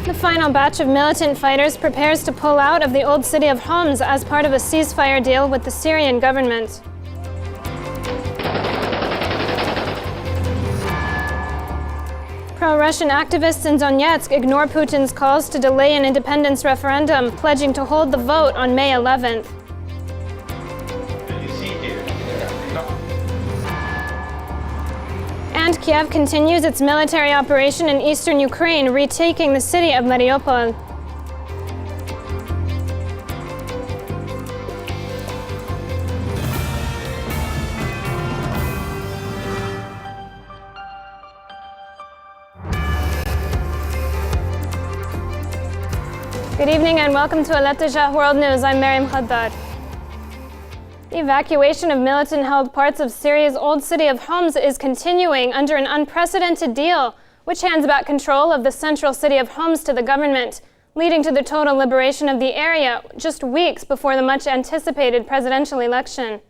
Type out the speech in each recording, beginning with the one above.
The final batch of militant fighters prepares to pull out of the old city of Homs as part of a ceasefire deal with the Syrian government. Pro-Russian activists in Donetsk ignore Putin's calls to delay an independence referendum, pledging to hold the vote on May 11th. And Kiev continues its military operation in eastern Ukraine, retaking the city of Mariupol. Good evening and welcome to Aletija World News. I'm Mariam Khaddar. The evacuation of militant-held parts of Syria's old city of Homs is continuing under an unprecedented deal, which hands back control of the central city of Homs to the government, leading to the total liberation of the area just weeks before the much-anticipated presidential election.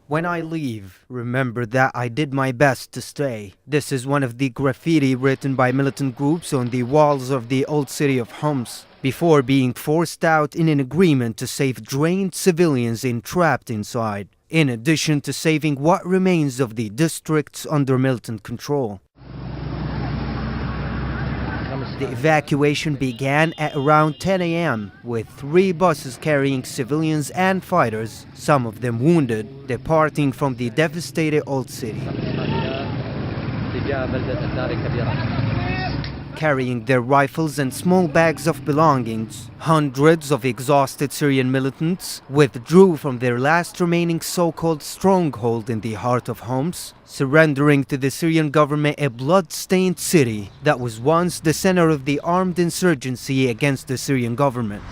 When I leave, remember that I did my best to stay. This is one of the graffiti written by militant groups on the walls of the old city of Homs, before being forced out in an agreement to save drained civilians entrapped inside, in addition to saving what remains of the districts under militant control. The evacuation began at around 10 a.m. with 3 buses carrying civilians and fighters, some of them wounded, departing from the devastated old city. Carrying their rifles and small bags of belongings, hundreds of exhausted Syrian militants withdrew from their last remaining so-called stronghold in the heart of Homs, surrendering to the Syrian government a blood-stained city that was once the center of the armed insurgency against the Syrian government.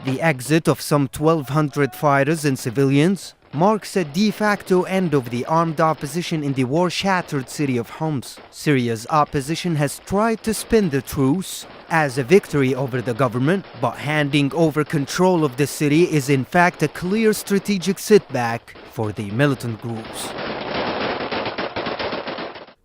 The exit of some 1,200 fighters and civilians marks a de facto end of the armed opposition in the war-shattered city of Homs. Syria's opposition has tried to spin the truce as a victory over the government, but handing over control of the city is in fact a clear strategic setback for the militant groups.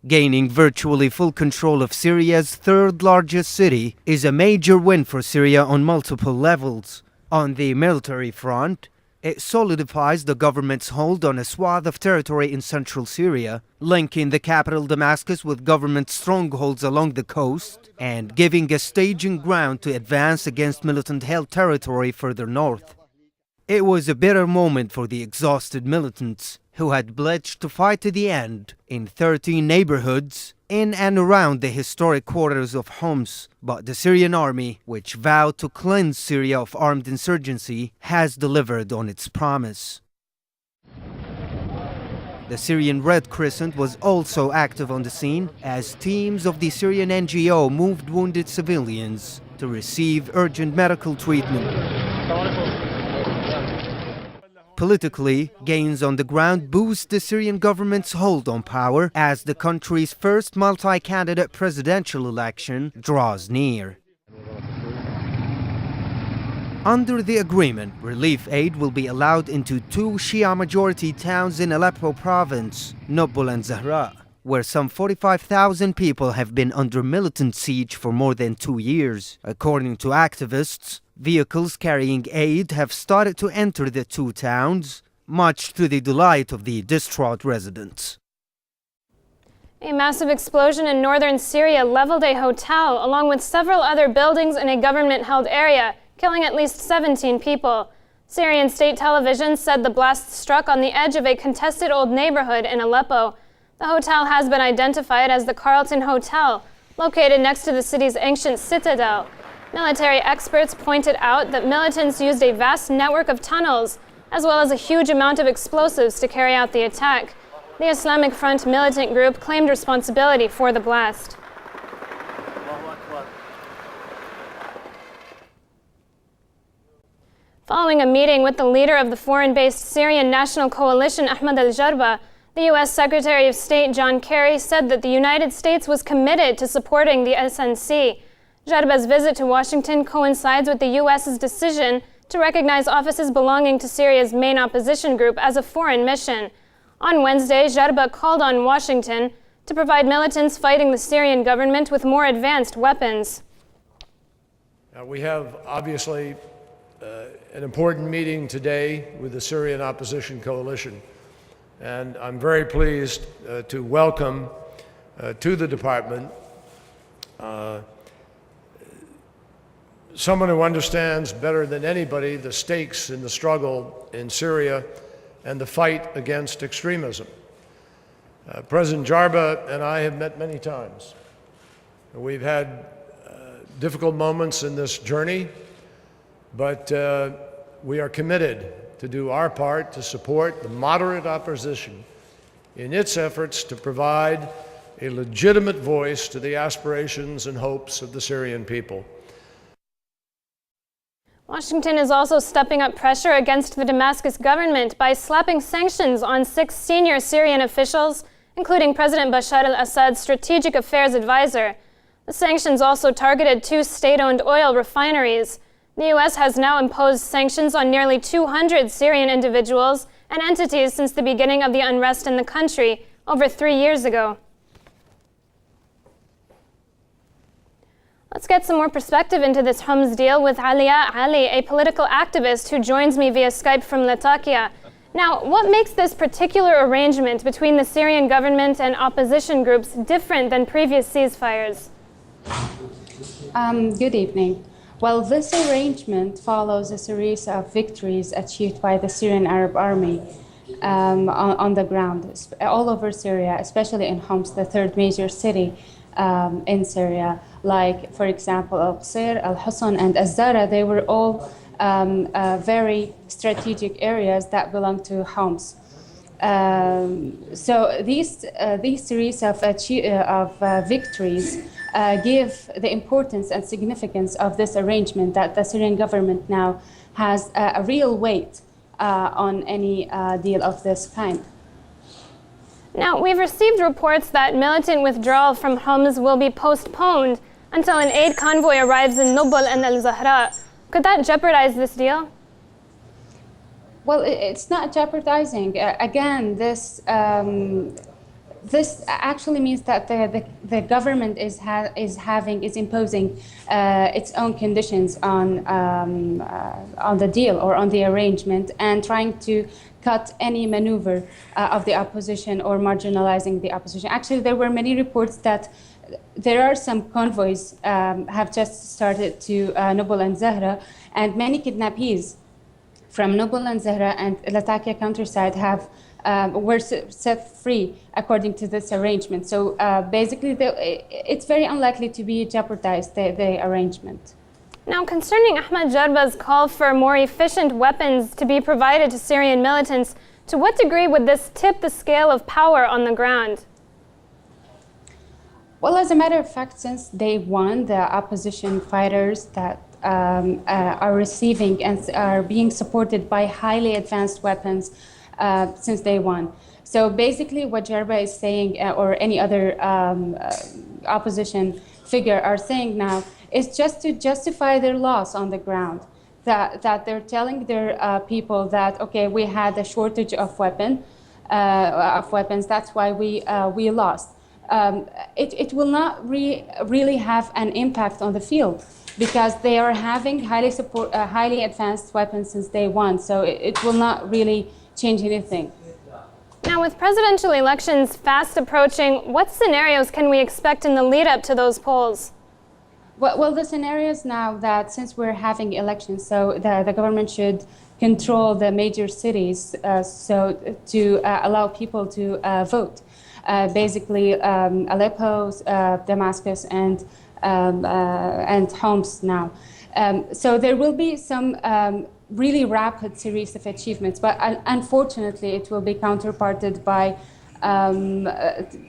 Gaining virtually full control of Syria's third-largest city is a major win for Syria on multiple levels. On the military front, it solidifies the government's hold on a swath of territory in central Syria, linking the capital Damascus with government strongholds along the coast and giving a staging ground to advance against militant-held territory further north. It was a bitter moment for the exhausted militants, who had pledged to fight to the end in 13 neighborhoods in and around the historic quarters of Homs, but the Syrian army, which vowed to cleanse Syria of armed insurgency, has delivered on its promise. The Syrian Red Crescent was also active on the scene as teams of the Syrian NGO moved wounded civilians to receive urgent medical treatment. Politically, gains on the ground boost the Syrian government's hold on power as the country's first multi-candidate presidential election draws near. Under the agreement, relief aid will be allowed into 2 Shia-majority towns in Aleppo province, Nobel and Zahra, where some 45,000 people have been under militant siege for more than 2 years. According to activists, vehicles carrying aid have started to enter the 2 towns, much to the delight of the distraught residents. A massive explosion in northern Syria leveled a hotel along with several other buildings in a government-held area, killing at least 17 people. Syrian state television said the blast struck on the edge of a contested old neighborhood in Aleppo. The hotel has been identified as the Carlton Hotel, located next to the city's ancient citadel. Military experts pointed out that militants used a vast network of tunnels, as well as a huge amount of explosives to carry out the attack. The Islamic Front militant group claimed responsibility for the blast. Following a meeting with the leader of the foreign-based Syrian National Coalition, Ahmed al-Jarba, the U.S. Secretary of State John Kerry said that the United States was committed to supporting the SNC. Jarba's visit to Washington coincides with the U.S.'s decision to recognize offices belonging to Syria's main opposition group as a foreign mission. On Wednesday, Jarba called on Washington to provide militants fighting the Syrian government with more advanced weapons. We have obviously an important meeting today with the Syrian Opposition Coalition, and I'm very pleased to welcome to the department someone who understands better than anybody the stakes in the struggle in Syria and the fight against extremism. President Jarba and I have met many times. We've had difficult moments in this journey, but we are committed to do our part to support the moderate opposition in its efforts to provide a legitimate voice to the aspirations and hopes of the Syrian people. Washington is also stepping up pressure against the Damascus government by slapping sanctions on 6 senior Syrian officials, including President Bashar al-Assad's strategic affairs advisor. The sanctions also targeted 2 state-owned oil refineries. The U.S. has now imposed sanctions on nearly 200 Syrian individuals and entities since the beginning of the unrest in the country over 3 years ago. Let's get some more perspective into this Homs deal with Alia Ali, a political activist who joins me via Skype from Latakia. Now, what makes this particular arrangement between the Syrian government and opposition groups different than previous ceasefires? Good evening. Well, this arrangement follows a series of victories achieved by the Syrian Arab Army on the ground, all over Syria, especially in Homs, the 3rd major city in Syria. Like, for example, Al-Qusayr, Al-Husn, and Az-Zara, they were all very strategic areas that belong to Homs. So these series of victories give the importance and significance of this arrangement that the Syrian government now has a real weight on any deal of this kind. Now, we've received reports that militant withdrawal from Homs will be postponed until an aid convoy arrives in Nubal and Al-Zahra. Could that jeopardize this deal? Well, it's not jeopardizing. Again, this actually means that the government is imposing its own conditions on the deal or on the arrangement and trying to cut any maneuver of the opposition or marginalizing the opposition. Actually, there were many reports that there are some convoys have just started to Nubal and Zahra, and many kidnappees from Nubal and Zahra and Latakia countryside were set free according to this arrangement. So basically, it's very unlikely to be jeopardized, the arrangement. Now, concerning Ahmed Jarba's call for more efficient weapons to be provided to Syrian militants, to what degree would this tip the scale of power on the ground? Well, as a matter of fact, since day one, the opposition fighters that are receiving and are being supported by highly advanced weapons since day one. So basically what Jarba is saying, or any other opposition figure are saying now, is just to justify their loss on the ground. That they're telling their people that, okay, we had a shortage of weapons, that's why we lost. It will not really have an impact on the field because they are having highly advanced weapons since day one, so it will not really change anything. Now, with presidential elections fast approaching, what scenarios can we expect in the lead up to those polls? Well, the scenarios now that since we're having elections, so the government should control the major cities so to allow people to vote. Basically, Aleppo, Damascus, and Homs now. So there will be some really rapid series of achievements, but unfortunately, it will be counterparted by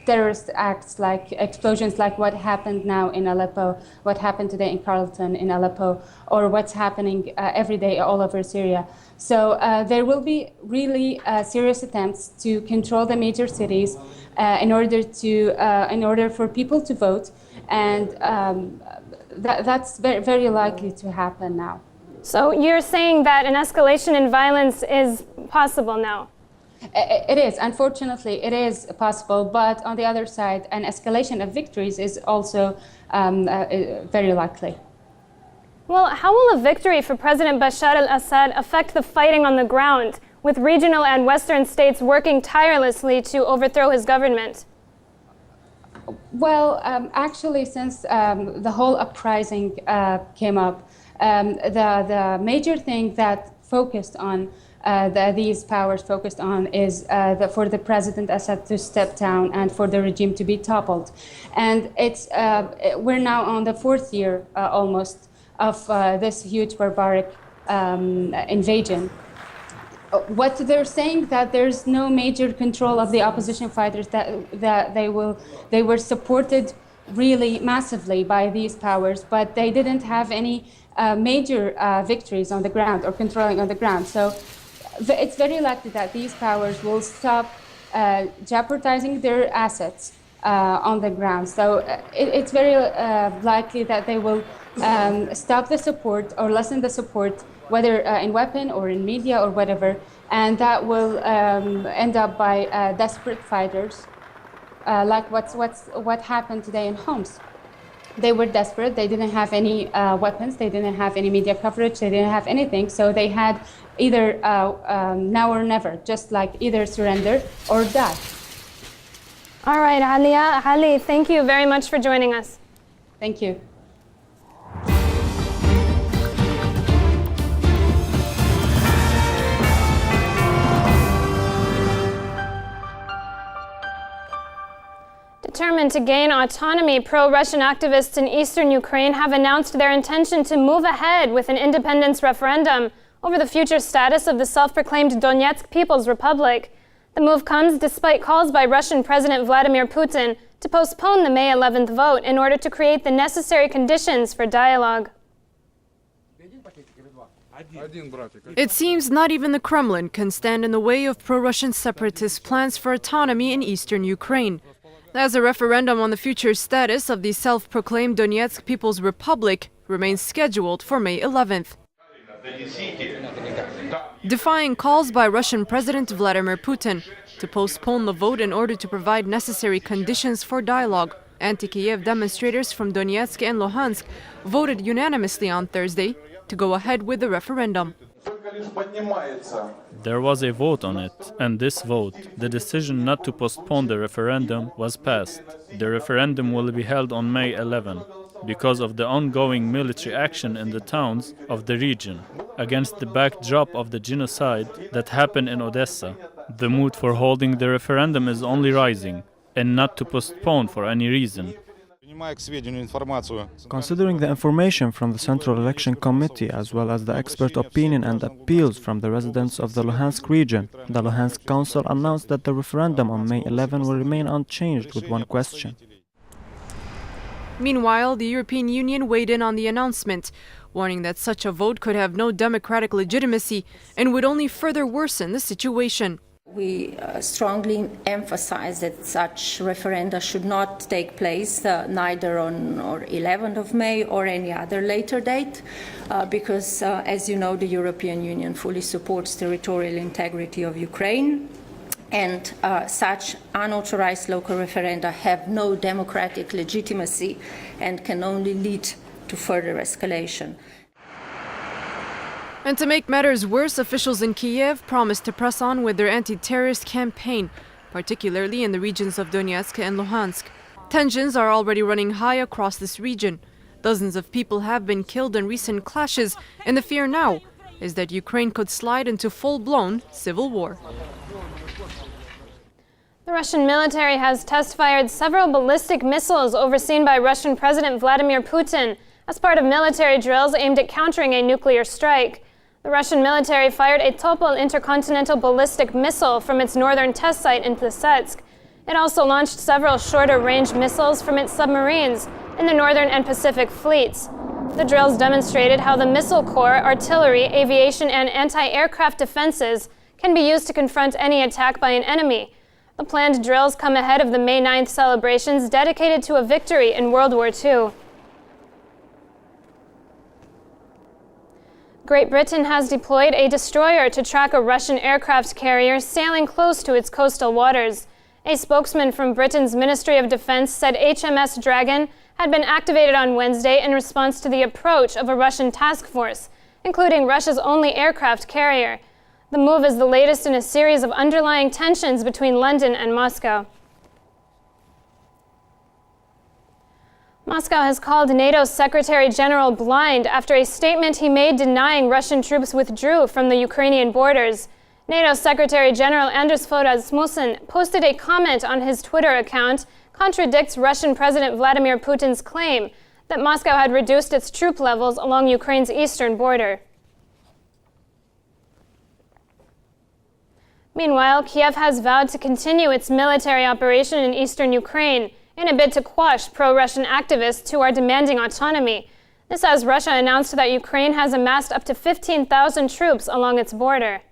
terrorist acts like explosions, like what happened now in Aleppo, what happened today in Carleton in Aleppo, or what's happening every day all over Syria. So there will be really serious attempts to control the major cities in order for people to vote, and that's very, very likely to happen now. So you're saying that an escalation in violence is possible now? It is, unfortunately, it is possible, but on the other side, an escalation of victories is also very likely. Well, how will a victory for President Bashar al-Assad affect the fighting on the ground, with regional and Western states working tirelessly to overthrow his government? Well, actually, since the whole uprising came up, the major thing that focused on these powers focused on is for the President Assad to step down and for the regime to be toppled. And we're now on the fourth year almost of this huge barbaric invasion. What they're saying that there's no major control of the opposition fighters, that they were supported really massively by these powers, but they didn't have any major victories on the ground or controlling on the ground. So it's very likely that these powers will stop jeopardizing their assets on the ground. So it's very likely that they will stop the support or lessen the support, whether in weapon or in media or whatever, and that will end up by desperate fighters, like what happened today in Homs. They were desperate. They didn't have any weapons. They didn't have any media coverage. They didn't have anything. So they had either now or never, just like either surrender or die. All right, Alia, Ali, thank you very much for joining us. Thank you. Determined to gain autonomy, pro-Russian activists in eastern Ukraine have announced their intention to move ahead with an independence referendum over the future status of the self-proclaimed Donetsk People's Republic. The move comes despite calls by Russian President Vladimir Putin to postpone the May 11th vote in order to create the necessary conditions for dialogue. It seems not even the Kremlin can stand in the way of pro-Russian separatist plans for autonomy in eastern Ukraine, as a referendum on the future status of the self-proclaimed Donetsk People's Republic remains scheduled for May 11th. Defying calls by Russian President Vladimir Putin to postpone the vote in order to provide necessary conditions for dialogue, anti-Kiev demonstrators from Donetsk and Luhansk voted unanimously on Thursday to go ahead with the referendum. There was a vote on it, and this vote, the decision not to postpone the referendum, was passed. The referendum will be held on May 11 because of the ongoing military action in the towns of the region against the backdrop of the genocide that happened in Odessa. The mood for holding the referendum is only rising, and not to postpone for any reason. Considering the information from the Central Election Committee as well as the expert opinion and appeals from the residents of the Luhansk region, the Luhansk Council announced that the referendum on May 11 will remain unchanged with one question. Meanwhile, the European Union weighed in on the announcement, warning that such a vote could have no democratic legitimacy and would only further worsen the situation. We strongly emphasize that such referenda should not take place neither on 11th of May or any other later date, because, as you know, the European Union fully supports territorial integrity of Ukraine, and such unauthorized local referenda have no democratic legitimacy and can only lead to further escalation. And to make matters worse, officials in Kiev promised to press on with their anti-terrorist campaign, particularly in the regions of Donetsk and Luhansk. Tensions are already running high across this region. Dozens of people have been killed in recent clashes, and the fear now is that Ukraine could slide into full-blown civil war. The Russian military has test-fired several ballistic missiles overseen by Russian President Vladimir Putin as part of military drills aimed at countering a nuclear strike. The Russian military fired a Topol intercontinental ballistic missile from its northern test site in Plesetsk. It also launched several shorter-range missiles from its submarines in the Northern and Pacific fleets. The drills demonstrated how the missile corps, artillery, aviation, and anti-aircraft defenses can be used to confront any attack by an enemy. The planned drills come ahead of the May 9th celebrations dedicated to a victory in World War II. Great Britain has deployed a destroyer to track a Russian aircraft carrier sailing close to its coastal waters. A spokesman from Britain's Ministry of Defense said HMS Dragon had been activated on Wednesday in response to the approach of a Russian task force, including Russia's only aircraft carrier. The move is the latest in a series of underlying tensions between London and Moscow. Moscow has called NATO's Secretary General blind after a statement he made denying Russian troops withdrew from the Ukrainian borders. NATO Secretary General Anders Fogh Rasmussen posted a comment on his Twitter account contradicts Russian President Vladimir Putin's claim that Moscow had reduced its troop levels along Ukraine's eastern border. Meanwhile, Kiev has vowed to continue its military operation in eastern Ukraine in a bid to quash pro-Russian activists who are demanding autonomy. This as Russia announced that Ukraine has amassed up to 15,000 troops along its border.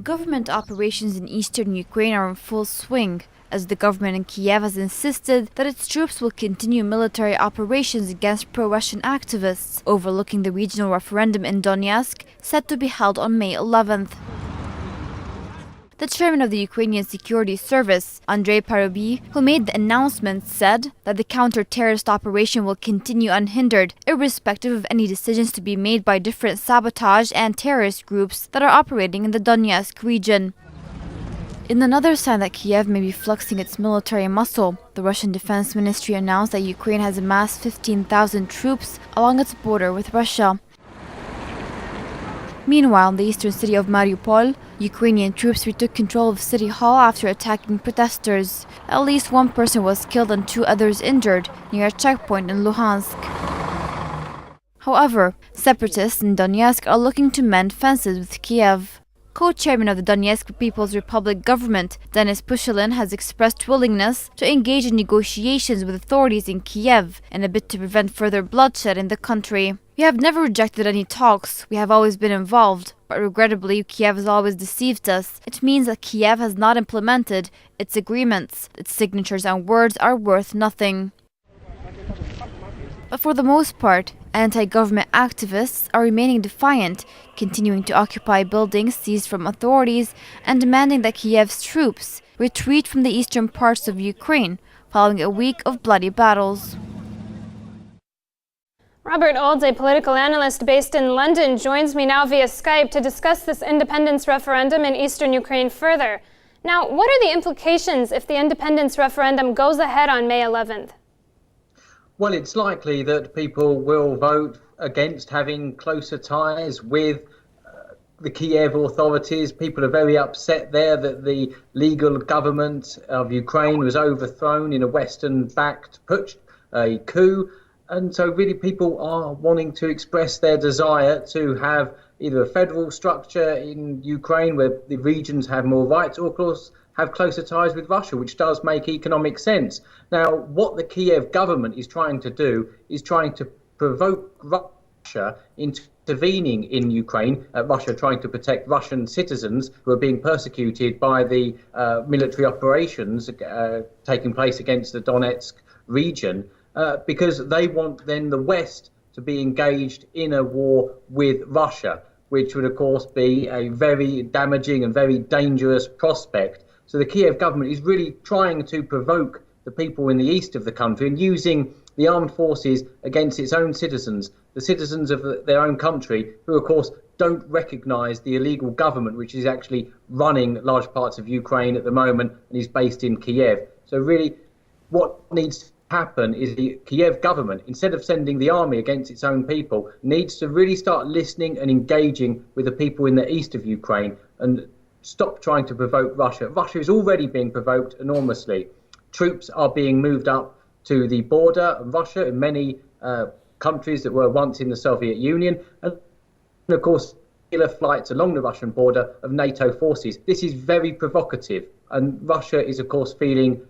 Government operations in eastern Ukraine are in full swing, as the government in Kiev has insisted that its troops will continue military operations against pro-Russian activists, overlooking the regional referendum in Donetsk set to be held on May 11th. The chairman of the Ukrainian Security Service, Andrei Parubiy, who made the announcement, said that the counter-terrorist operation will continue unhindered, irrespective of any decisions to be made by different sabotage and terrorist groups that are operating in the Donetsk region. In another sign that Kiev may be flexing its military muscle, the Russian Defense Ministry announced that Ukraine has amassed 15,000 troops along its border with Russia. Meanwhile, in the eastern city of Mariupol, Ukrainian troops retook control of City Hall after attacking protesters. At least one person was killed and 2 others injured near a checkpoint in Luhansk. However, separatists in Donetsk are looking to mend fences with Kiev. Co-chairman of the Donetsk People's Republic government, Denis Pushilin, has expressed willingness to engage in negotiations with authorities in Kiev in a bid to prevent further bloodshed in the country. We have never rejected any talks. We have always been involved. But regrettably, Kiev has always deceived us. It means that Kiev has not implemented its agreements. Its signatures and words are worth nothing. But for the most part, anti-government activists are remaining defiant, continuing to occupy buildings seized from authorities and demanding that Kiev's troops retreat from the eastern parts of Ukraine following a week of bloody battles. Robert Olds, a political analyst based in London, joins me now via Skype to discuss this independence referendum in eastern Ukraine further. Now, what are the implications if the independence referendum goes ahead on May 11th? Well, it's likely that people will vote against having closer ties with the Kiev authorities. People are very upset there that the legal government of Ukraine was overthrown in a Western-backed putsch, a coup. And so really people are wanting to express their desire to have either a federal structure in Ukraine where the regions have more rights, or of course have closer ties with Russia, which does make economic sense. Now, what the Kiev government is trying to do is trying to provoke Russia into intervening in Ukraine, Russia trying to protect Russian citizens who are being persecuted by the military operations taking place against the Donetsk region. Because they want then the West to be engaged in a war with Russia, which would of course be a very damaging and very dangerous prospect. So the Kiev government is really trying to provoke the people in the east of the country and using the armed forces against its own citizens, the citizens of their own country, who of course don't recognise the illegal government which is actually running large parts of Ukraine at the moment and is based in Kiev. So really what needs to happen is the Kiev government, instead of sending the army against its own people, needs to really start listening and engaging with the people in the east of Ukraine and stop trying to provoke Russia. Russia is already being provoked enormously. Troops are being moved up to the border of Russia in many countries that were once in the Soviet Union, and of course regular flights along the Russian border of NATO forces. This is very provocative, and Russia is of course feeling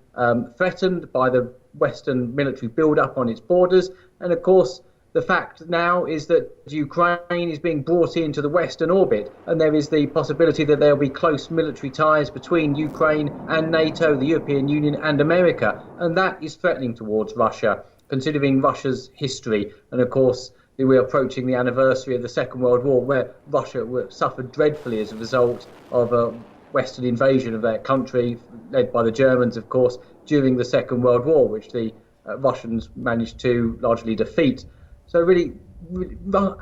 threatened by the Western military build-up on its borders, and of course the fact now is that Ukraine is being brought into the Western orbit, and there is the possibility that there will be close military ties between Ukraine and NATO, the European Union and America, and that is threatening towards Russia, considering Russia's history and of course we're approaching the anniversary of the Second World War, where Russia suffered dreadfully as a result of a Western invasion of their country, led by the Germans, of course, during the Second World War, which the Russians managed to largely defeat. So really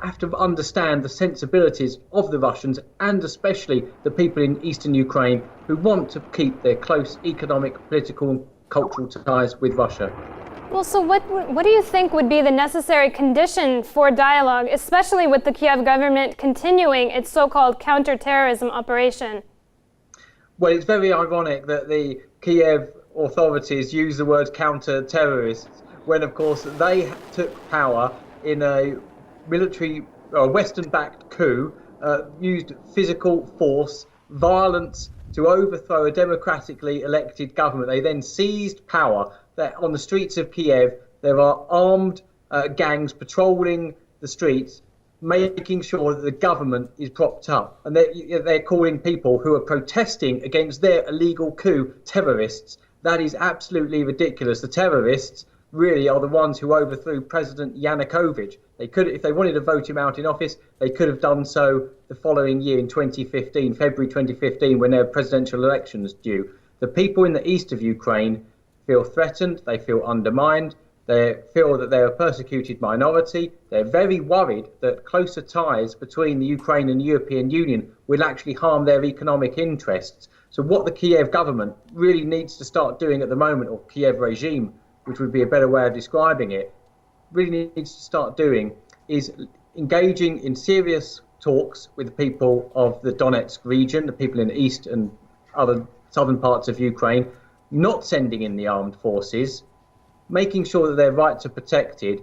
have to understand the sensibilities of the Russians, and especially the people in eastern Ukraine who want to keep their close economic, political and cultural ties with Russia. Well, so what do you think would be the necessary condition for dialogue, especially with the Kiev government continuing its so-called counter-terrorism operation? Well, it's very ironic that the Kiev authorities use the word counter-terrorists when, of course, they took power in a military, Western-backed coup, used physical force, violence to overthrow a democratically elected government. They then seized power. That on the streets of Kiev, there are armed gangs patrolling the streets, making sure that the government is propped up. And they're calling people who are protesting against their illegal coup terrorists. That is absolutely ridiculous. The terrorists really are the ones who overthrew President Yanukovych. They could, if they wanted to vote him out in office, they could have done so the following year in 2015, February 2015, when their presidential election was due. The people in the east of Ukraine feel threatened, they feel undermined, they feel that they're a persecuted minority. They're very worried that closer ties between the Ukraine and the European Union will actually harm their economic interests. So what the Kiev government really needs to start doing at the moment, or Kiev regime, which would be a better way of describing it, really needs to start doing is engaging in serious talks with the people of the Donetsk region, the people in the east and other southern parts of Ukraine, not sending in the armed forces, making sure that their rights are protected,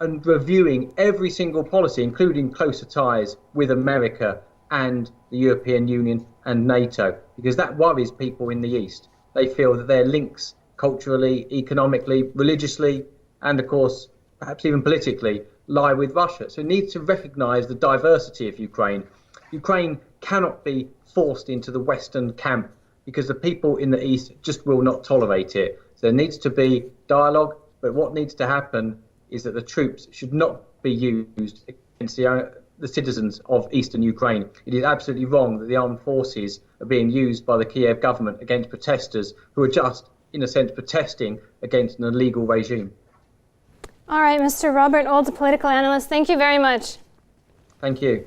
and reviewing every single policy, including closer ties with America and the European Union and NATO, because that worries people in the east. They feel that their links culturally, economically, religiously, and of course, perhaps even politically, lie with Russia. So it needs to recognise the diversity of Ukraine. Ukraine cannot be forced into the Western camp because the people in the East just will not tolerate it. So there needs to be dialogue, but what needs to happen is that the troops should not be used against the citizens of eastern Ukraine. It is absolutely wrong that the armed forces are being used by the Kiev government against protesters who are just, in a sense, protesting against an illegal regime. All right, Mr. Robert Old, political analyst, thank you very much. Thank you.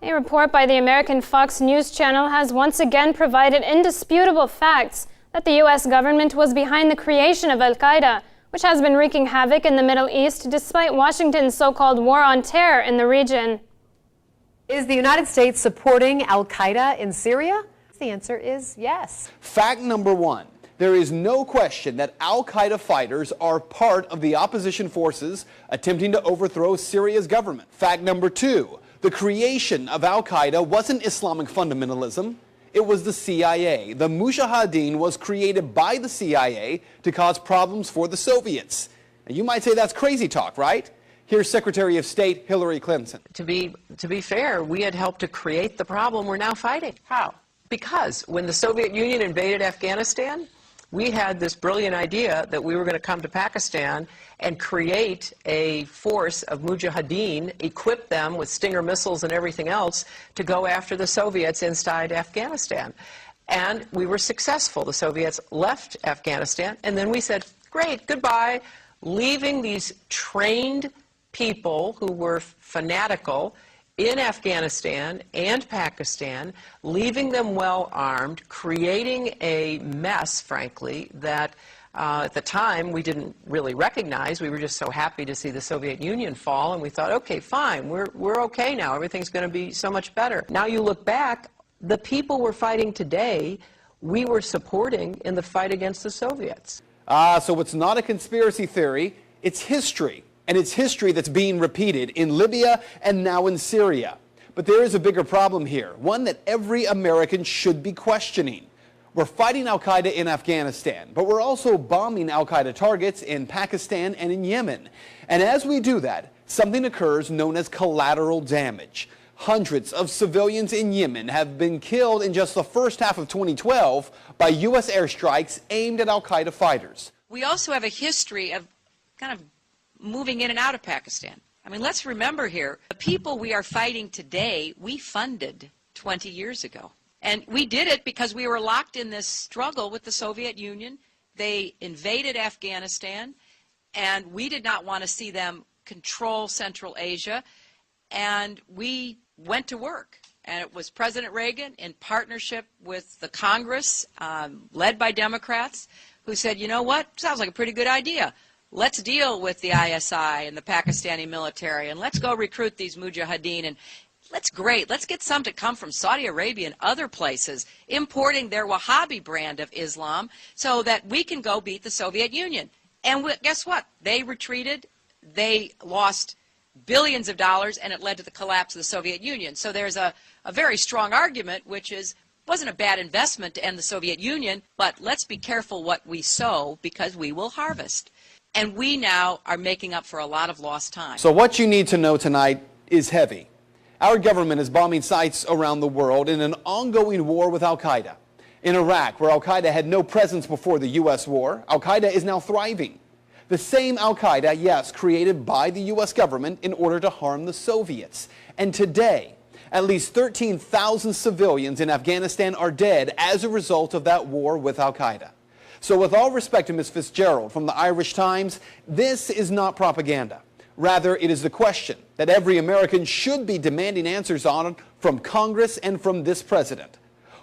A report by the American Fox News Channel has once again provided indisputable facts that the U.S. government was behind the creation of Al-Qaeda, which has been wreaking havoc in the Middle East despite Washington's so-called war on terror in the region. Is the United States supporting Al-Qaeda in Syria? The answer is yes. Fact number one, there is no question that Al-Qaeda fighters are part of the opposition forces attempting to overthrow Syria's government. Fact number two, the creation of Al-Qaeda wasn't Islamic fundamentalism. It was the CIA. The Mujahideen was created by the CIA to cause problems for the Soviets. And you might say that's crazy talk, right? Here's Secretary of State Hillary Clinton. To be fair, we had helped to create the problem we're now fighting. How? Because when the Soviet Union invaded Afghanistan, we had this brilliant idea that we were going to come to Pakistan and create a force of Mujahideen, equip them with Stinger missiles and everything else to go after the Soviets inside Afghanistan. And we were successful. The Soviets left Afghanistan, and then we said, great, goodbye, leaving these trained people who were fanatical in Afghanistan and Pakistan, leaving them well armed, creating a mess, frankly, that at the time we didn't really recognize. We were just so happy to see the Soviet Union fall, and we thought, okay, fine, we're okay now. Everything's going to be so much better. Now you look back, the people we're fighting today, we were supporting in the fight against the Soviets. So it's not a conspiracy theory, it's history. And it's history that's being repeated in Libya and now in Syria. But there is a bigger problem here, one that every American should be questioning. We're fighting Al-Qaeda in Afghanistan, but we're also bombing Al-Qaeda targets in Pakistan and in Yemen. And as we do that, something occurs known as collateral damage. Hundreds of civilians in Yemen have been killed in just the first half of 2012 by U.S. airstrikes aimed at al-Qaeda fighters. We also have a history of kind of moving in and out of Pakistan. I mean, let's remember here, the people we are fighting today, we funded 20 years ago. And we did it because we were locked in this struggle with the Soviet Union. They invaded Afghanistan, and we did not want to see them control Central Asia. And we went to work. And it was President Reagan in partnership with the Congress, led by Democrats, who said, you know what, sounds like a pretty good idea. Let's deal with the ISI and the Pakistani military, and let's go recruit these mujahideen. And let's get some to come from Saudi Arabia and other places, importing their Wahhabi brand of Islam so that we can go beat the Soviet Union. And guess what? They retreated. They lost billions of dollars, and it led to the collapse of the Soviet Union. So there's a very strong argument, which is, it wasn't a bad investment to end the Soviet Union, but let's be careful what we sow because we will harvest. And we now are making up for a lot of lost time. So what you need to know tonight is heavy. Our government is bombing sites around the world in an ongoing war with al-Qaeda. In Iraq, where al-Qaeda had no presence before the U.S. war, al-Qaeda is now thriving. The same al-Qaeda, yes, created by the U.S. government in order to harm the Soviets. And today, at least 13,000 civilians in Afghanistan are dead as a result of that war with al-Qaeda. So with all respect to Ms. Fitzgerald from the Irish Times, this is not propaganda. Rather, it is the question that every American should be demanding answers on from Congress and from this president.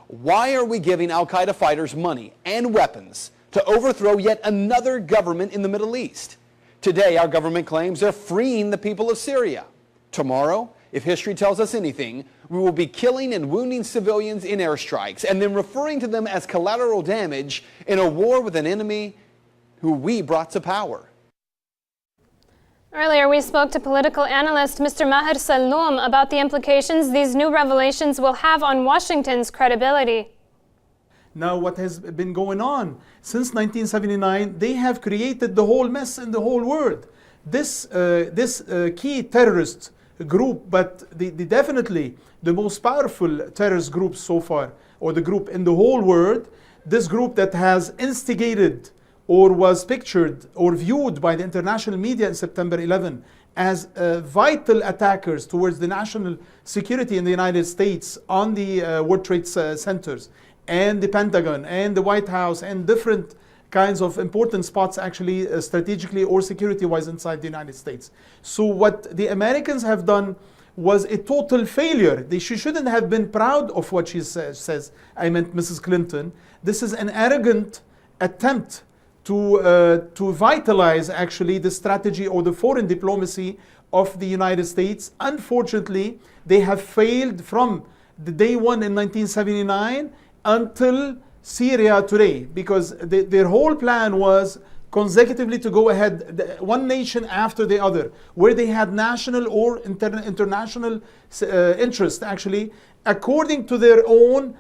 Why are we giving al-Qaeda fighters money and weapons to overthrow yet another government in the Middle East? Today, our government claims they're freeing the people of Syria. Tomorrow, if history tells us anything, we will be killing and wounding civilians in airstrikes and then referring to them as collateral damage in a war with an enemy who we brought to power. Earlier, we spoke to political analyst Mr. Maher Salloum about the implications these new revelations will have on Washington's credibility. Now, what has been going on since 1979, they have created the whole mess in the whole world. This key terrorist group, but definitely the most powerful terrorist group so far, or the group in the whole world, this group that has instigated or was pictured or viewed by the international media in September 11 as vital attackers towards the national security in the United States on the World Trade Centers and the Pentagon and the White House and different kinds of important spots actually strategically or security-wise inside the United States. So what the Americans have done was a total failure. She shouldn't have been proud of what she says. I meant Mrs. Clinton. This is an arrogant attempt to vitalize actually the strategy or the foreign diplomacy of the United States. Unfortunately, they have failed from the day one in 1979 until Syria today, because their whole plan was consecutively to go ahead, one nation after the other, where they had national or international interest actually, according to their own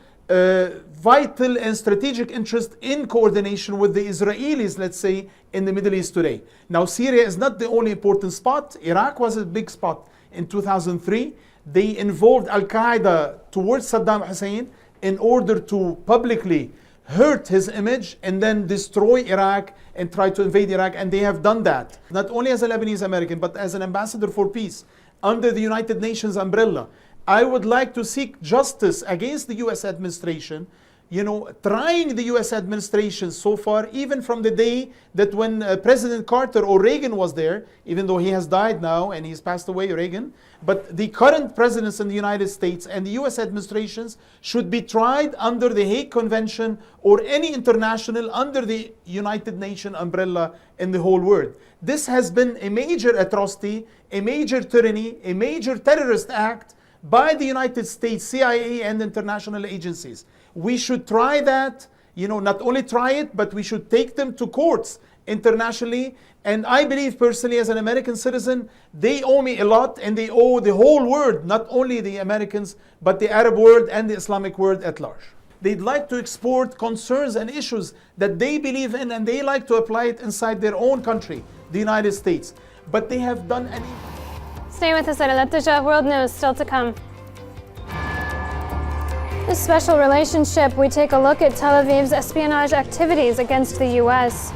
vital and strategic interest in coordination with the Israelis, let's say, in the Middle East today. Now, Syria is not the only important spot. Iraq was a big spot in 2003. They involved al-Qaeda towards Saddam Hussein in order to publicly hurt his image and then destroy Iraq and try to invade Iraq, and they have done that. Not only as a Lebanese American, but as an ambassador for peace under the United Nations umbrella. I would like to seek justice against the US administration, trying the US administration so far, even from the day that when President Carter or Reagan was there, even though he has died now and he's passed away, Reagan, but the current presidents in the United States and the US administrations should be tried under the Hague Convention or any international under the United Nations umbrella in the whole world. This has been a major atrocity, a major tyranny, a major terrorist act by the United States, CIA, and international agencies. We should try that, not only try it, but we should take them to courts internationally. And I believe personally, as an American citizen, they owe me a lot, and they owe the whole world, not only the Americans, but the Arab world and the Islamic world at large. They'd like to export concerns and issues that they believe in, and they like to apply it inside their own country, the United States. But they have done any... Stay with us at Al-Ittijah World News, still to come. This special relationship, we take a look at Tel Aviv's espionage activities against the U.S.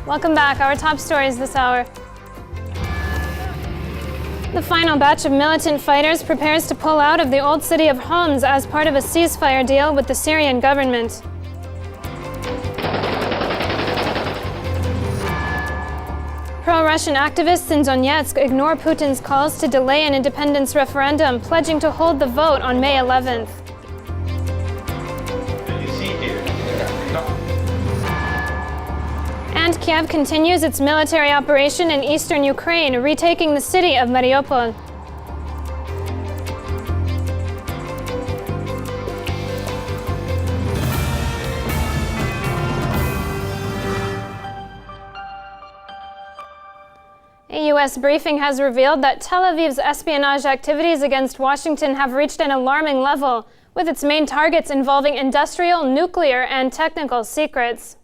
Welcome back. Our top stories this hour. The final batch of militant fighters prepares to pull out of the old city of Homs as part of a ceasefire deal with the Syrian government. Pro-Russian activists in Donetsk ignore Putin's calls to delay an independence referendum, pledging to hold the vote on May 11th. And Kiev continues its military operation in eastern Ukraine, retaking the city of Mariupol. A U.S. briefing has revealed that Tel Aviv's espionage activities against Washington have reached an alarming level, with its main targets involving industrial, nuclear, and technical secrets.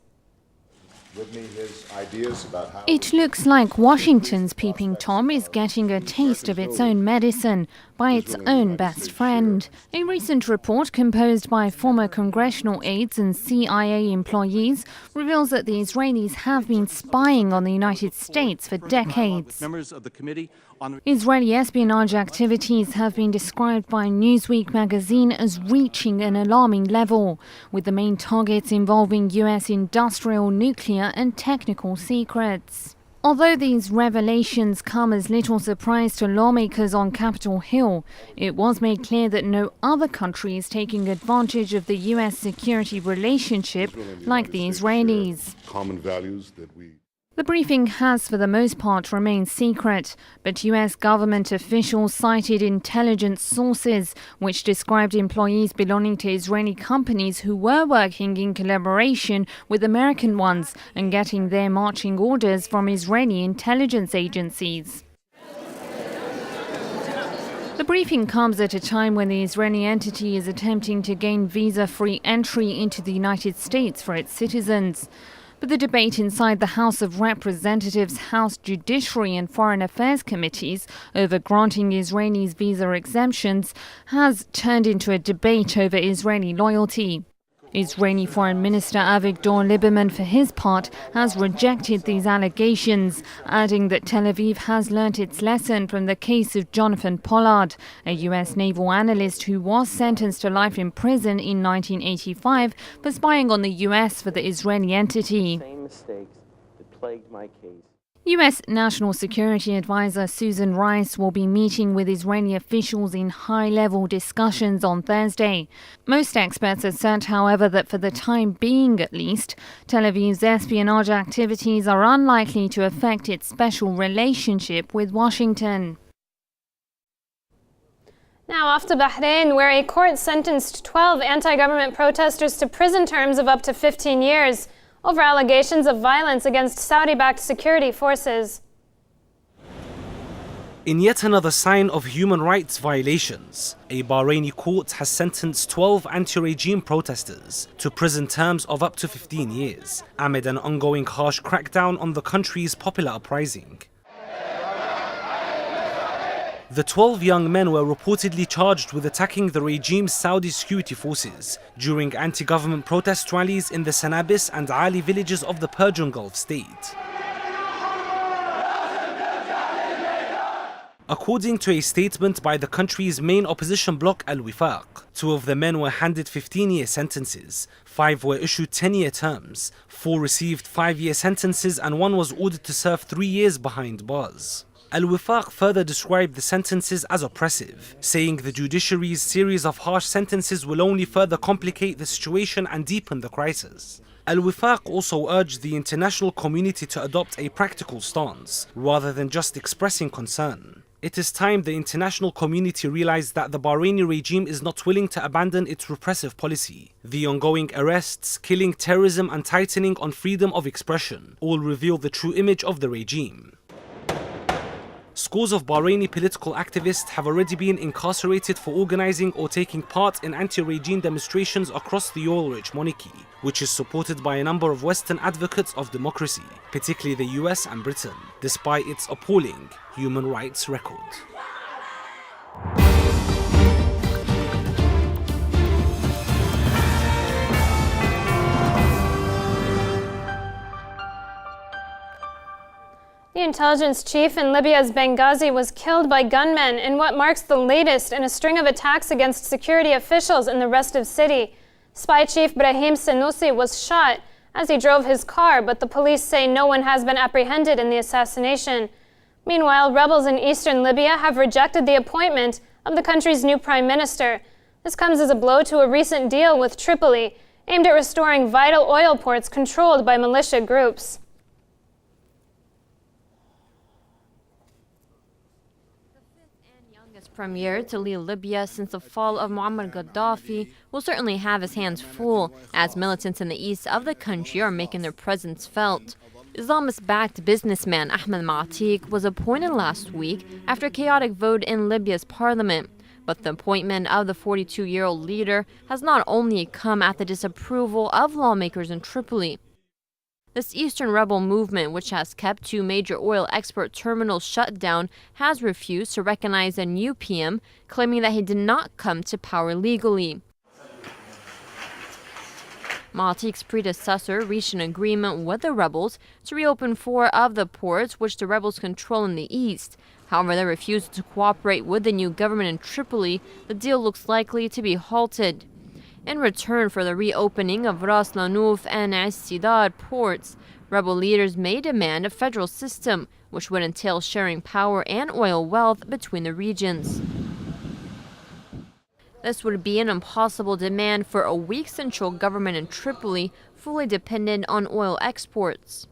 It looks like Washington's peeping Tom is getting a taste of its own medicine by its own best friend. A recent report composed by former congressional aides and CIA employees reveals that the Israelis have been spying on the United States for decades. Israeli espionage activities have been described by Newsweek magazine as reaching an alarming level, with the main targets involving U.S. industrial, nuclear and technical secrets. Although these revelations come as little surprise to lawmakers on Capitol Hill, it was made clear that no other country is taking advantage of the U.S. security relationship like the Israelis. The briefing has, for the most part, remained secret, but U.S. government officials cited intelligence sources which described employees belonging to Israeli companies who were working in collaboration with American ones and getting their marching orders from Israeli intelligence agencies. The briefing comes at a time when the Israeli entity is attempting to gain visa-free entry into the United States for its citizens. But the debate inside the House of Representatives, House Judiciary and Foreign Affairs Committees over granting Israelis visa exemptions has turned into a debate over Israeli loyalty. Israeli Foreign Minister Avigdor Lieberman, for his part, has rejected these allegations, adding that Tel Aviv has learnt its lesson from the case of Jonathan Pollard, a U.S. naval analyst who was sentenced to life in prison in 1985 for spying on the U.S. for the Israeli entity. Same mistakes that plagued my case. U.S. National Security Advisor Susan Rice will be meeting with Israeli officials in high-level discussions on Thursday. Most experts assert, however, that for the time being at least, Tel Aviv's espionage activities are unlikely to affect its special relationship with Washington. Now off to Bahrain, where a court sentenced 12 anti-government protesters to prison terms of up to 15 years. Over allegations of violence against Saudi-backed security forces. In yet another sign of human rights violations, a Bahraini court has sentenced 12 anti-regime protesters to prison terms of up to 15 years, amid an ongoing harsh crackdown on the country's popular uprising. The 12 young men were reportedly charged with attacking the regime's Saudi security forces during anti-government protest rallies in the Sanabis and Ali villages of the Persian Gulf state. According to a statement by the country's main opposition bloc Al-Wifaq, 2 of the men were handed 15-year sentences, 5 were issued 10-year terms, 4 received 5-year sentences and 1 was ordered to serve 3 years behind bars. Al-Wifaq further described the sentences as oppressive, saying the judiciary's series of harsh sentences will only further complicate the situation and deepen the crisis. Al-Wifaq also urged the international community to adopt a practical stance, rather than just expressing concern. It is time the international community realized that the Bahraini regime is not willing to abandon its repressive policy. The ongoing arrests, killing, terrorism and tightening on freedom of expression all reveal the true image of the regime. Scores of Bahraini political activists have already been incarcerated for organizing or taking part in anti-regime demonstrations across the oil-rich monarchy, which is supported by a number of Western advocates of democracy, particularly the US and Britain, despite its appalling human rights record. The intelligence chief in Libya's Benghazi was killed by gunmen in what marks the latest in a string of attacks against security officials in the restive city. Spy chief Brahim Senussi was shot as he drove his car, but the police say no one has been apprehended in the assassination. Meanwhile, rebels in eastern Libya have rejected the appointment of the country's new prime minister. This comes as a blow to a recent deal with Tripoli, aimed at restoring vital oil ports controlled by militia groups. Premier to lead Libya since the fall of Muammar Gaddafi will certainly have his hands full, as militants in the east of the country are making their presence felt. Islamist-backed businessman Ahmed Matik was appointed last week after a chaotic vote in Libya's parliament. But the appointment of the 42-year-old leader has not only come at the disapproval of lawmakers in Tripoli. This eastern rebel movement, which has kept two major oil export terminals shut down, has refused to recognize a new PM, claiming that he did not come to power legally. Matik's predecessor reached an agreement with the rebels to reopen 4 of the ports which the rebels control in the east. However, they refused to cooperate with the new government in Tripoli. The deal looks likely to be halted. In return for the reopening of Ras Lanuf and As-Sidar ports, rebel leaders may demand a federal system, which would entail sharing power and oil wealth between the regions. This would be an impossible demand for a weak central government in Tripoli, fully dependent on oil exports.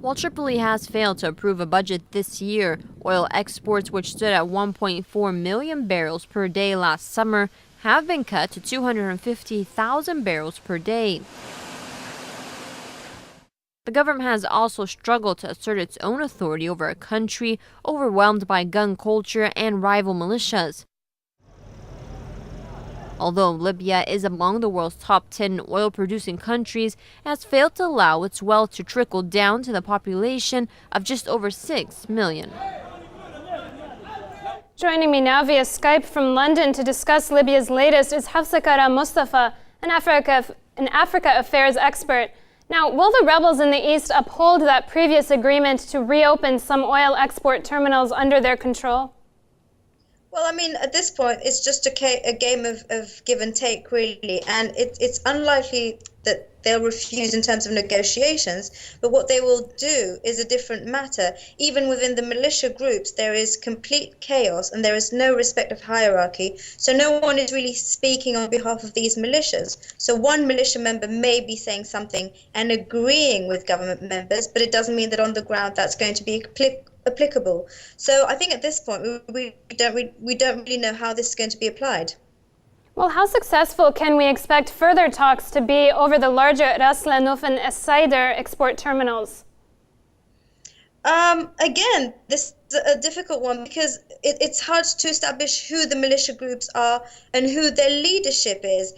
While Tripoli has failed to approve a budget this year, oil exports, which stood at 1.4 million barrels per day last summer, have been cut to 250,000 barrels per day. The government has also struggled to assert its own authority over a country overwhelmed by gun culture and rival militias. Although Libya is among the world's top 10 oil-producing countries, it has failed to allow its wealth to trickle down to the population of just over 6 million. Joining me now via Skype from London to discuss Libya's latest is Hafsa Kara Mustafa, an Africa affairs expert. Now, will the rebels in the east uphold that previous agreement to reopen some oil export terminals under their control? Well, I mean, at this point, it's just a game of give and take, really, and it's unlikely that they'll refuse in terms of negotiations, but what they will do is a different matter. Even within the militia groups, there is complete chaos and there is no respect of hierarchy, so no one is really speaking on behalf of these militias. So one militia member may be saying something and agreeing with government members, but it doesn't mean that on the ground that's going to be applicable. So I think at this point we don't really know how this is going to be applied. Well, how successful can we expect further talks to be over the larger Ras Lanuf and As-Sidar export terminals? Again, this is a difficult one because it's hard to establish who the militia groups are and who their leadership is.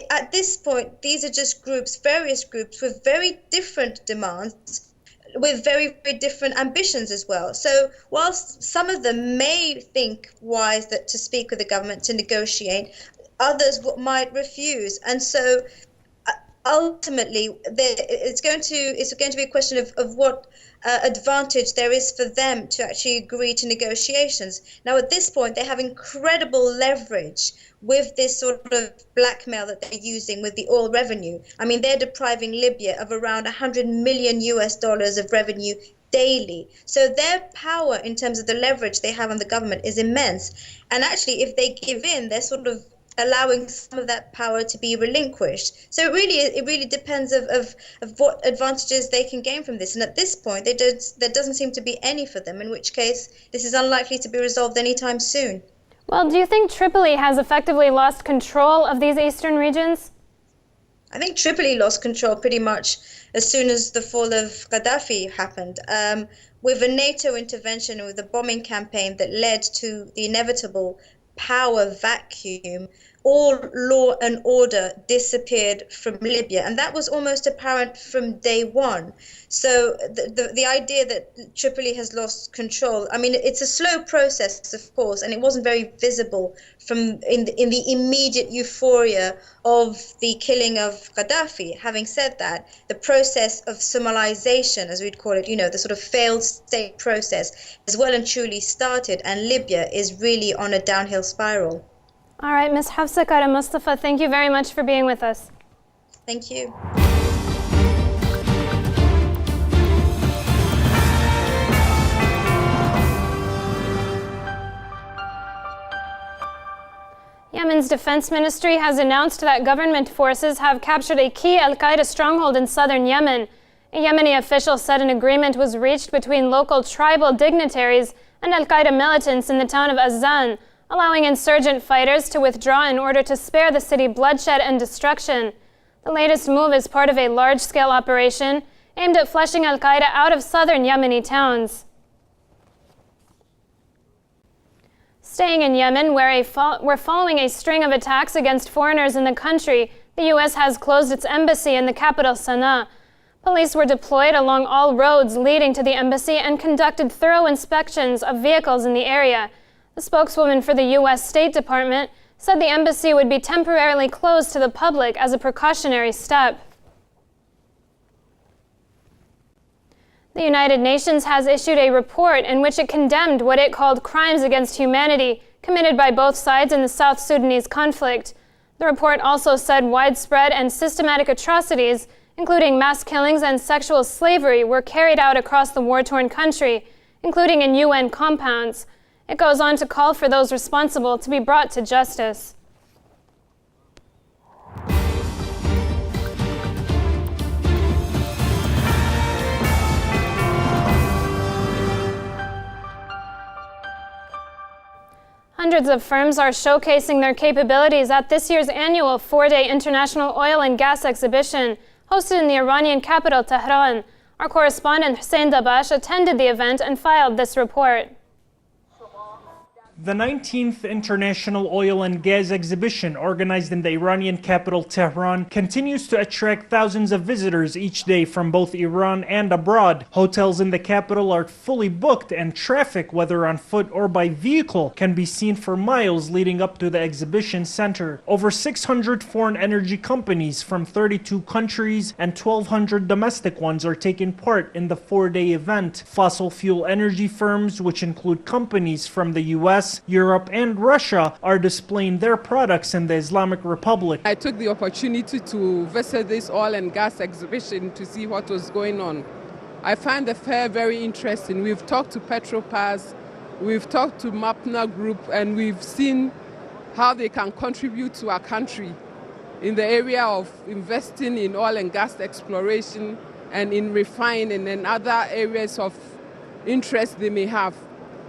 At this point, these are just groups, various groups with very different demands, with very, very different ambitions as well. So whilst some of them may think wise to speak with the government to negotiate, others might refuse. And so ultimately it's going to be a question of what advantage there is for them to actually agree to negotiations. Now at this point they have incredible leverage with this sort of blackmail that they're using with the oil revenue. I mean, they're depriving Libya of around $100 million of revenue daily. So their power in terms of the leverage they have on the government is immense. And actually, if they give in, they're sort of allowing some of that power to be relinquished. So it really depends of what advantages they can gain from this. And at this point, there doesn't seem to be any for them, in which case this is unlikely to be resolved anytime soon. Well, do you think Tripoli has effectively lost control of these eastern regions? I think Tripoli lost control pretty much as soon as the fall of Gaddafi happened. With a NATO intervention, with a bombing campaign that led to the inevitable power vacuum, all law and order disappeared from Libya, and that was almost apparent from day one. So the idea that Tripoli has lost control, I mean, it's a slow process, of course, and it wasn't very visible in the immediate euphoria of the killing of Gaddafi. Having said that, the process of Somalization, as we'd call it, the sort of failed state process, has well and truly started, and Libya is really on a downhill spiral. All right, Ms. Hafsa Kara Mustafa, thank you very much for being with us. Thank you. Yemen's defense ministry has announced that government forces have captured a key al-Qaeda stronghold in southern Yemen. A Yemeni official said an agreement was reached between local tribal dignitaries and al-Qaeda militants in the town of Azan, allowing insurgent fighters to withdraw in order to spare the city bloodshed and destruction. The latest move is part of a large-scale operation aimed at flushing al-Qaeda out of southern Yemeni towns. Staying in Yemen, where we're following a string of attacks against foreigners in the country, the U.S. has closed its embassy in the capital, Sana'a. Police were deployed along all roads leading to the embassy and conducted thorough inspections of vehicles in the area. The spokeswoman for the U.S. State Department said the embassy would be temporarily closed to the public as a precautionary step. The United Nations has issued a report in which it condemned what it called crimes against humanity committed by both sides in the South Sudanese conflict. The report also said widespread and systematic atrocities, including mass killings and sexual slavery, were carried out across the war-torn country, including in UN compounds. It goes on to call for those responsible to be brought to justice. Hundreds of firms are showcasing their capabilities at this year's annual 4-day International Oil and Gas Exhibition, hosted in the Iranian capital, Tehran. Our correspondent Hussein Dabash attended the event and filed this report. The 19th International Oil and Gas Exhibition, organized in the Iranian capital Tehran, continues to attract thousands of visitors each day from both Iran and abroad. Hotels in the capital are fully booked, and traffic, whether on foot or by vehicle, can be seen for miles leading up to the exhibition center. Over 600 foreign energy companies from 32 countries and 1,200 domestic ones are taking part in the 4-day event. Fossil fuel energy firms, which include companies from the US, Europe, and Russia, are displaying their products in the Islamic Republic. I took the opportunity to visit this oil and gas exhibition to see what was going on. I find the fair very interesting. We've talked to Petropas, we've talked to Mapna Group, and we've seen how they can contribute to our country in the area of investing in oil and gas exploration and in refining and other areas of interest they may have.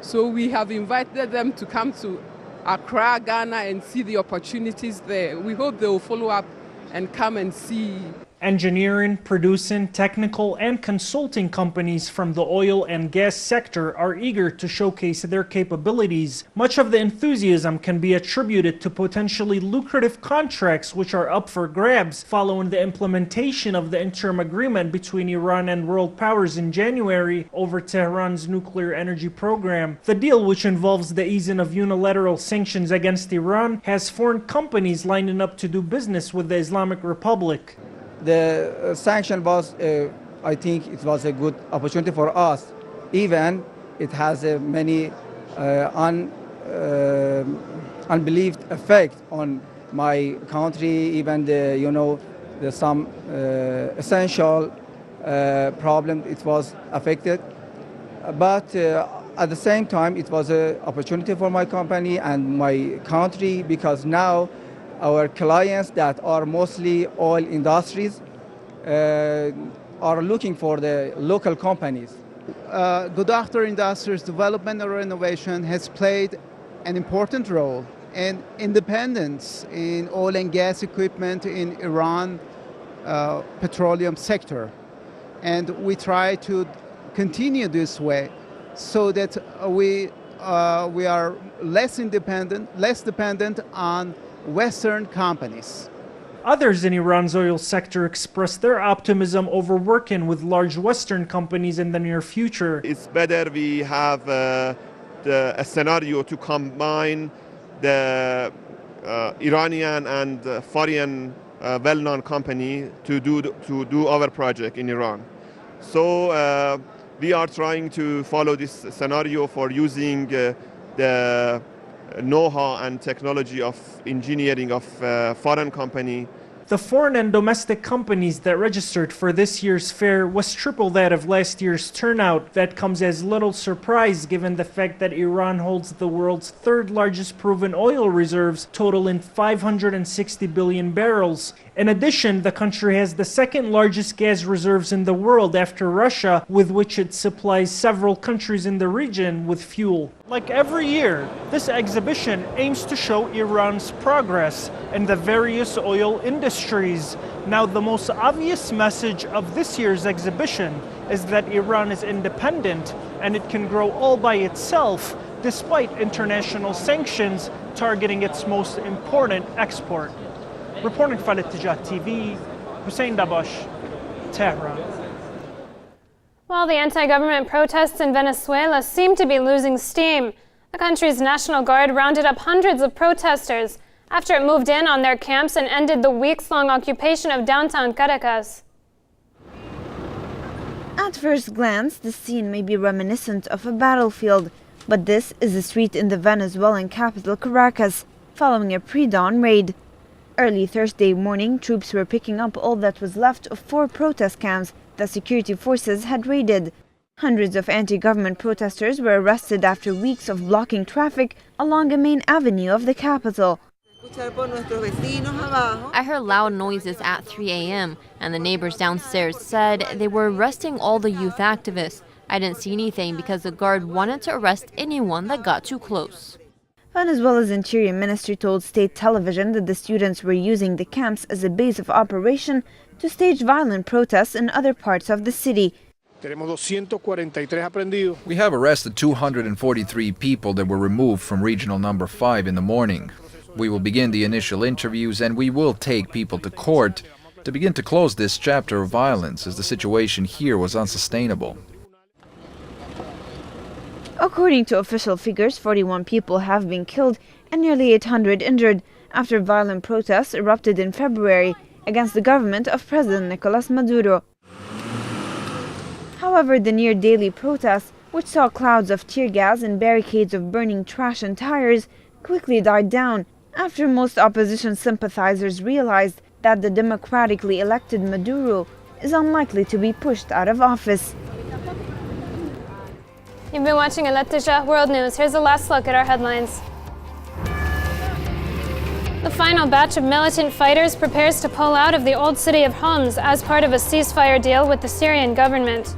So we have invited them to come to Accra, Ghana, and see the opportunities there. We hope they will follow up and come and see. Engineering, producing, technical, and consulting companies from the oil and gas sector are eager to showcase their capabilities. Much of the enthusiasm can be attributed to potentially lucrative contracts which are up for grabs following the implementation of the interim agreement between Iran and world powers in January over Tehran's nuclear energy program. The deal, which involves the easing of unilateral sanctions against Iran, has foreign companies lining up to do business with the Islamic Republic. The sanction was, I think it was a good opportunity for us. Even it has a many unbelieved effect on my country, even some essential problem it was affected. But at the same time, it was an opportunity for my company and my country, because now our clients that are mostly oil industries are looking for the local companies. Good Akhtar Industries Development and Renovation has played an important role in independence in oil and gas equipment in Iran petroleum sector. And we try to continue this way so that we are less dependent on Western companies. Others in Iran's oil sector expressed their optimism over working with large Western companies in the near future. It's better we have a scenario to combine the Iranian and foreign well-known company to do our project in Iran. So we are trying to follow this scenario for using the know-how and technology of engineering of foreign company. The foreign and domestic companies that registered for this year's fair was triple that of last year's turnout. That comes as little surprise given the fact that Iran holds the world's third largest proven oil reserves, totaling 560 billion barrels. In addition, the country has the second largest gas reserves in the world after Russia, with which it supplies several countries in the region with fuel. Like every year, this exhibition aims to show Iran's progress in the various oil industries. Now, the most obvious message of this year's exhibition is that Iran is independent and it can grow all by itself despite international sanctions targeting its most important export. Reporting for Al-Ittijah TV, Hussein Dabash, Tehran. While the anti-government protests in Venezuela seem to be losing steam, the country's National Guard rounded up hundreds of protesters after it moved in on their camps and ended the weeks-long occupation of downtown Caracas. At first glance, the scene may be reminiscent of a battlefield, but this is a street in the Venezuelan capital Caracas, following a pre-dawn raid. Early Thursday morning, troops were picking up all that was left of 4 protest camps that security forces had raided. Hundreds of anti-government protesters were arrested after weeks of blocking traffic along a main avenue of the capital. I heard loud noises at 3 a.m. and the neighbors downstairs said they were arresting all the youth activists. I didn't see anything because the guard wanted to arrest anyone that got too close. Venezuela's Interior Ministry told state television that the students were using the camps as a base of operation to stage violent protests in other parts of the city. We have arrested 243 people that were removed from Regional Number 5 in the morning. We will begin the initial interviews and we will take people to court to begin to close this chapter of violence, as the situation here was unsustainable. According to official figures, 41 people have been killed and nearly 800 injured after violent protests erupted in February against the government of President Nicolas Maduro. However, the near-daily protests, which saw clouds of tear gas and barricades of burning trash and tires, quickly died down after most opposition sympathizers realized that the democratically elected Maduro is unlikely to be pushed out of office. You've been watching Al-Ittijah World News. Here's a last look at our headlines. The final batch of militant fighters prepares to pull out of the old city of Homs as part of a ceasefire deal with the Syrian government.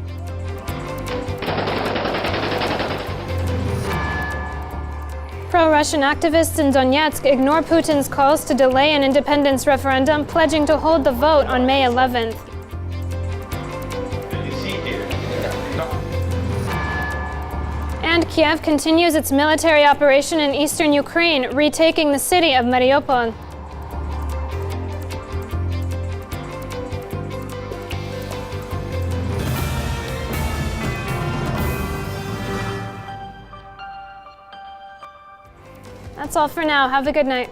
Pro-Russian activists in Donetsk ignore Putin's calls to delay an independence referendum, pledging to hold the vote on May 11th. And Kiev continues its military operation in eastern Ukraine, retaking the city of Mariupol. That's all for now. Have a good night.